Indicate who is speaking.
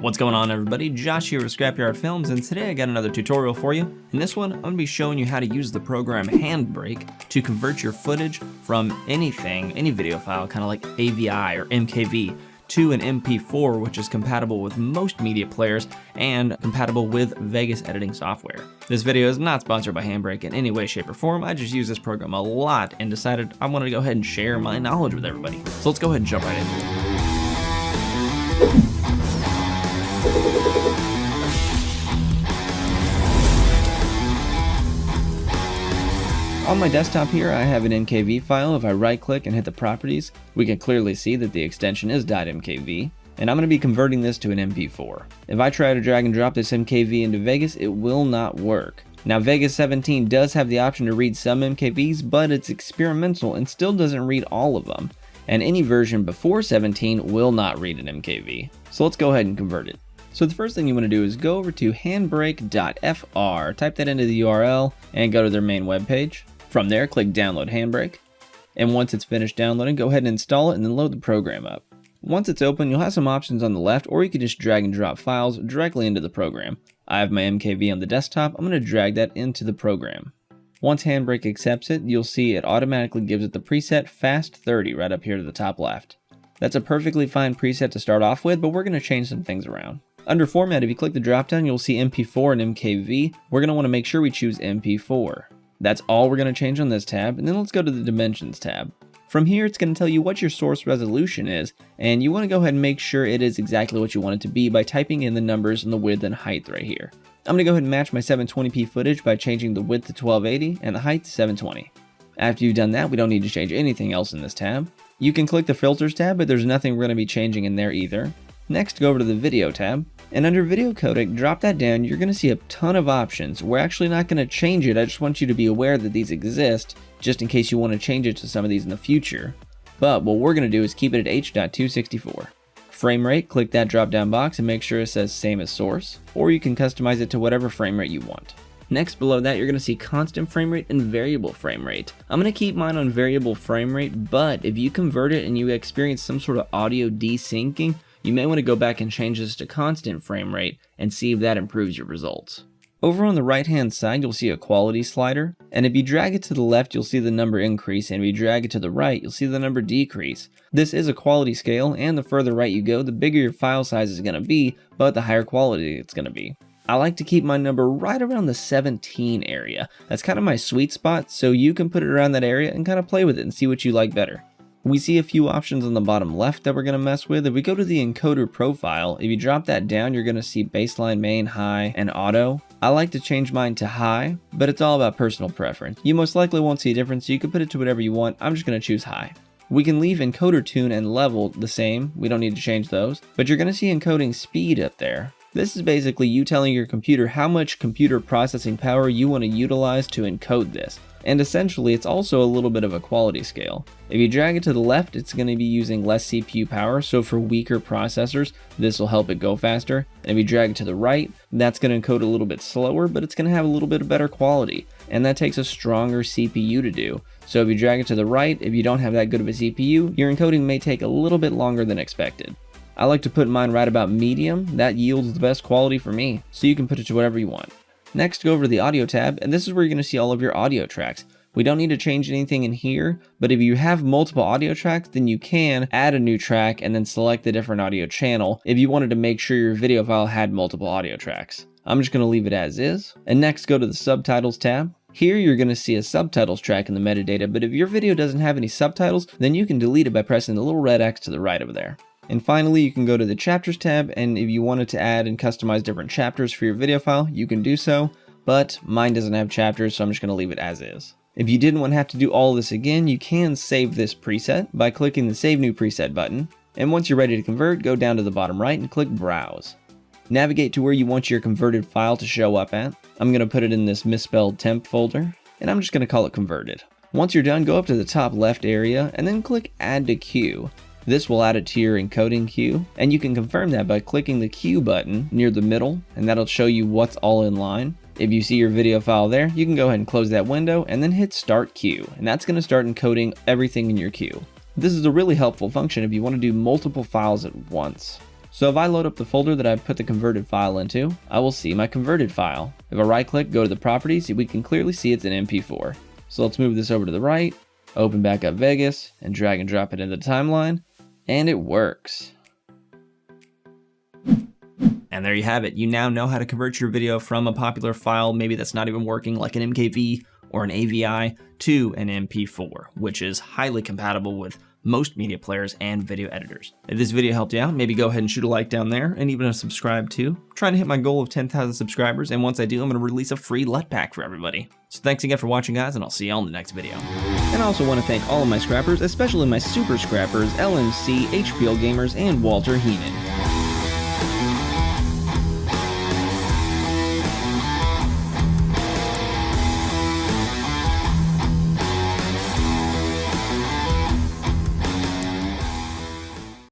Speaker 1: What's going on, everybody? Josh here with Scrapyard Films, and today I got another tutorial for you. In this one, I'm going to be showing you how to use the program Handbrake to convert your footage from anything, any video file, kind of like AVI or MKV, to an MP4, which is compatible with most media players and compatible with Vegas editing software. This video is not sponsored by Handbrake in any way, shape, or form. I just use this program a lot and decided I wanted to go ahead and share my knowledge with everybody. So let's go ahead and jump right into it. On my desktop here, I have an MKV file. If I right click and hit the properties, we can clearly see that the extension is .mkv, and I'm going to be converting this to an MP4. If I try to drag and drop this MKV into Vegas, it will not work. Now, Vegas 17 does have the option to read some MKVs, but it's experimental and still doesn't read all of them. And any version before 17 will not read an MKV. So let's go ahead and convert it. So the first thing you want to do is go over to handbrake.fr, type that into the URL, and go to their main webpage. From there, click Download Handbrake, and once it's finished downloading, go ahead and install it and then load the program up. Once it's open, you'll have some options on the left, or you can just drag and drop files directly into the program. I have my MKV on the desktop. I'm going to drag that into the program. Once Handbrake accepts it, you'll see it automatically gives it the preset Fast 30 right up here to the top left. That's a perfectly fine preset to start off with, but we're going to change some things around. Under Format, if you click the dropdown, you'll see MP4 and MKV. We're going to want to make sure we choose MP4. That's all we're going to change on this tab, and then let's go to the Dimensions tab. From here, it's going to tell you what your source resolution is, and you want to go ahead and make sure it is exactly what you want it to be by typing in the numbers and the width and height right here. I'm going to go ahead and match my 720p footage by changing the width to 1280 and the height to 720. After you've done that, we don't need to change anything else in this tab. You can click the Filters tab, but there's nothing we're going to be changing in there either. Next, go over to the Video tab, and under Video Codec, drop that down. You're going to see a ton of options. We're actually not going to change it. I just want you to be aware that these exist, just in case you want to change it to some of these in the future. But what we're going to do is keep it at H.264. Frame rate, click that drop down box and make sure it says same as source, or you can customize it to whatever frame rate you want. Next, below that, you're going to see constant frame rate and variable frame rate. I'm going to keep mine on variable frame rate, but if you convert it and you experience some sort of audio desyncing, you may want to go back and change this to constant frame rate and see if that improves your results. Over on the right hand side, you'll see a quality slider, and if you drag it to the left, you'll see the number increase, and if you drag it to the right, you'll see the number decrease. This is a quality scale, and the further right you go, the bigger your file size is going to be, but the higher quality it's going to be. I like to keep my number right around the 17 area. That's kind of my sweet spot, so you can put it around that area and kind of play with it and see what you like better. We see a few options on the bottom left that we're going to mess with. If we go to the encoder profile, if you drop that down, you're going to see baseline, main, high, and auto. I like to change mine to high, but it's all about personal preference. You most likely won't see a difference, so you can put it to whatever you want. I'm just going to choose high. We can leave encoder tune and level the same. We don't need to change those, but you're going to see encoding speed up there. This is basically you telling your computer how much computer processing power you want to utilize to encode this. And essentially, it's also a little bit of a quality scale. If you drag it to the left, it's going to be using less CPU power, so for weaker processors, this will help it go faster. And if you drag it to the right, that's going to encode a little bit slower, but it's going to have a little bit of better quality. And that takes a stronger CPU to do. So if you drag it to the right, if you don't have that good of a CPU, your encoding may take a little bit longer than expected. I like to put mine right about medium. That yields the best quality for me, so you can put it to whatever you want. Next, go over to the audio tab, and this is where you're going to see all of your audio tracks. We don't need to change anything in here, but if you have multiple audio tracks, then you can add a new track and then select a different audio channel if you wanted to make sure your video file had multiple audio tracks. I'm just going to leave it as is. And next, go to the Subtitles tab. Here you're going to see a subtitles track in the metadata, but if your video doesn't have any subtitles, then you can delete it by pressing the little red X to the right over there. And finally, you can go to the Chapters tab, and if you wanted to add and customize different chapters for your video file, you can do so, but mine doesn't have chapters, so I'm just going to leave it as is. If you didn't want to have to do all this again, you can save this preset by clicking the Save New Preset button, and once you're ready to convert, go down to the bottom right and click Browse. Navigate to where you want your converted file to show up at. I'm going to put it in this misspelled temp folder, and I'm just going to call it Converted. Once you're done, go up to the top left area, and then click Add to Queue. This will add it to your encoding queue, and you can confirm that by clicking the queue button near the middle, and that'll show you what's all in line. If you see your video file there, you can go ahead and close that window and then hit Start Queue, and that's going to start encoding everything in your queue. This is a really helpful function if you want to do multiple files at once. So if I load up the folder that I put the converted file into, I will see my converted file. If I right click, go to the properties, we can clearly see it's an MP4. So let's move this over to the right, open back up Vegas, and drag and drop it into the timeline, and it works. And there you have it. You now know how to convert your video from a popular file, maybe that's not even working, like an MKV or an AVI, to an MP4, which is highly compatible with most media players and video editors. If this video helped you out, maybe go ahead and shoot a like down there, and even a subscribe too. I'm trying to hit my goal of 10,000 subscribers, and once I do, I'm going to release a free LUT pack for everybody. So thanks again for watching, guys, and I'll see you all in the next video. And I also want to thank all of my scrappers, especially my super scrappers, LMC, HPL Gamers, and Walter Heenan.